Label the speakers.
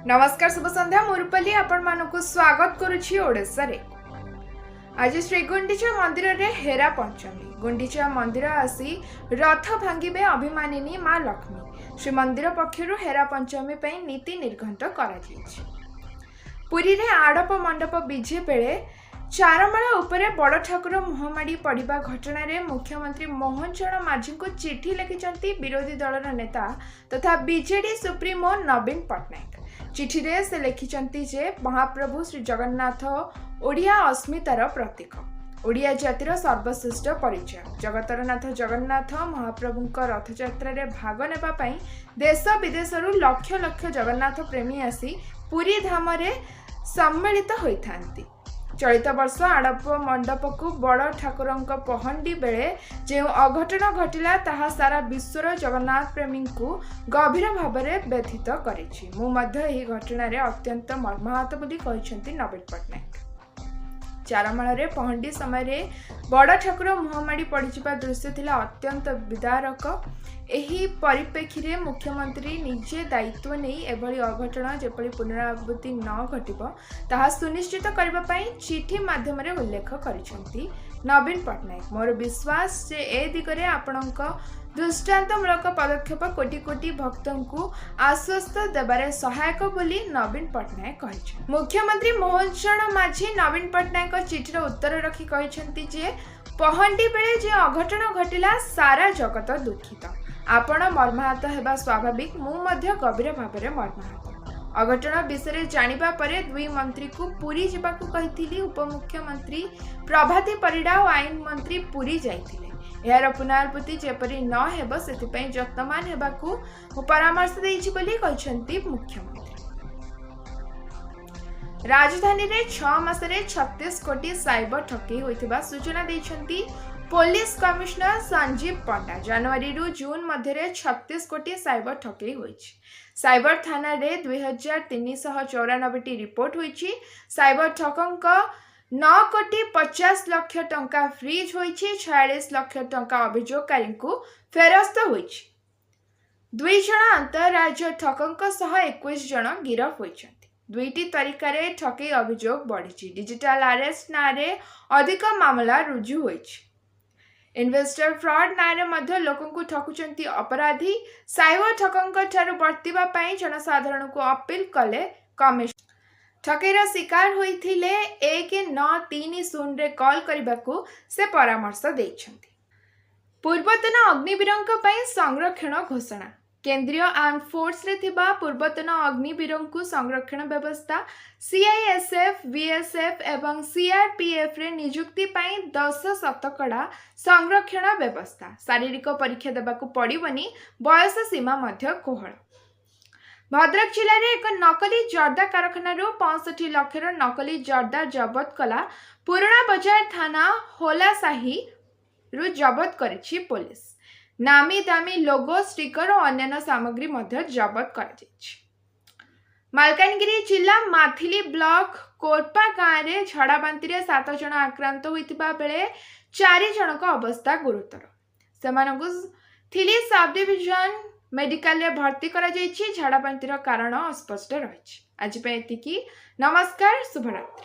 Speaker 1: नमस्कार शुभ संध्या मुरुपल्ली आपण मानकु स्वागत करुछि ओडिसा रे। आज श्री गुंडीचा मंदिर रे हेरा पंचमी। गुंडीचा मंदिर आसी रथ भांगिबे अभिमानिनी मां लक्ष्मी। श्री मंदिर पक्षरु हेरा पंचमी पई नीति निर्घंट करा जायछि। पुरी रे आडप मंडप विजे बेले चारमाला उपरे बड़ ठाकुर मुहमाड़ी पड़िबा घटना रे मुख्यमंत्री मोहन चरण माझी को चिठी लिखिचंती विरोधी दलर नेता तथा बीजेडी सुप्रीमो नवीन पटनायक। चिठी रे से लिखिचंती जे महाप्रभु श्री जगन्नाथ ओडिया अस्मितार प्रतीक, ओडिया जातिर सर्वश्रेष्ठ परिचय। जगतर नाथ जगन्नाथ महाप्रभुंक रथयात्रा रे भाग नेबा पई देश विदेशरु लक्ष लक्ष जगन्नाथ प्रेमी आसी पुरी धाम रे सम्मिलित होइथांती। चलित वर्ष आड़प मंडप को बड़ ठाकुर पहंडी बेले जो अघटन घटिला ताहा सारा विश्वर जगन्नाथ प्रेमी को गभीर भाव में व्यथित करिछि। मु मध्य एही घटना रे अत्यंत मर्माहत बोली कहिसेंती नवीन पटनायक। चारमाला रे पहंडी समय रे बड़ ठाकुर मुहमाड़ी पड़िजिबा दृश्य थिला अत्यंत विदारक। एही परिप्रेक्षी रे मुख्यमंत्री निजे दायित्व नहीं एभली अघटन जेपरी पुनरावृत्ति न घटिबो ताहा सुनिश्चित करबा पई चिठी माध्यम रे उल्लेख करिसेंती नवीन पटनायक। मोर विश्वास जे ए दिगरे आपणक दृष्टांतमूलक पदक्षेप कोटि कोटि भक्तों को आश्वस्त देबारे सहायक बोली नवीन पटनायक कहिसें। मुख्यमंत्री मोहन चरण माझी नवीन पटनायक चिठीर उत्तर रखी कहिसेंती जे पहंडी बेले जे अघटन घटिला सारा जगत दुखित। आपण मर्माहत हेबा स्वाभाविक, मु मध्य गभीर भाव में मर्माहत। अघटन विषय जानिबा परे दुई मंत्री को पुरी जिबाकू कहिथिली। उपमुख्यमंत्री प्रभाती परिडा और आईन मंत्री पुरी जाइथिले। यार पुनरावृत्ति जेपरी न हेबो सेतिपई यत्नमान हेबाकू परामर्श देइछि बोली कहिसेंती मुख्यमंत्री। राजधानी रे 6 मास रे 36 कोटी साइबर ठकेई होइथिबा सूचना देइछंती पुलिस कमिश्नर संजीव पंडा। जनवरी रु जून मध्य रे 36 कोटी साइबर ठकेई होइछि। साइबर थाना रे 2394 टी रिपोर्ट होइछि। साइबर ठकंक 9 कोटी 50 लाख टंका फ्रीज होइछि। 46 लाख टंका अभियोगकारी को फेरस्त होइछि। 2 जण अंतरराज्य ठकंक सह 21 जण गिरफ होइछन्ति। दुईटी तरीकारे ठकेई अभियोग बढ़ी। डिजिटल अरेस्ट नारे अधिक मामला रुजु होइछि। इन्वेस्टर फ्रॉड नारे मध्य लोकों को ठकुचंती अपराधी। साइबर ठकंक ठारू बर्तिबा पई जनसाधारण को अपील कले कमिश्नर। ठकेईर शिकार होइथिले 1930 रे कॉल करिबाकू से परामर्श देइछंती। पूर्वतन अग्निवीरंक पई संरक्षण घोषणा। केंद्रीय आर्म फोर्स रे थिबा पूर्वतन अग्निवीरों को संरक्षण व्यवस्था सीआईएसएफ, बीएसएफ एवं सीआरपीएफ रे नियुक्ति पाई 10 शतकड़ा संरक्षण व्यवस्था। शारीरिक परीक्षा देबाकू पड़िबनी। बयस सीमा मध्य कोहल। भद्रक जिले में एक नकली जर्दा कारखाना 65 लाखर नकली जर्दा जबत कला पुराना बजार थाना होलासाही रु जबत करिछि पुलिस। नामी दामी लोगो, स्टिकर और अन्य सामग्री मध्य जबत कर मालकानगिरी जिला माथिली ब्लॉक कोरपा गाँव में झड़ाबांति 7 जन आक्रांत होइतिबा बेले 4 जन को अवस्था गुरुतर। सेमानकु थिली सब डिविजन मेडिकल रे भर्ती करा जायछि। झड़ाबांतिर कारण अस्पष्ट रहिछि। आज पे एतिकी। नमस्कार, शुभरात्रि।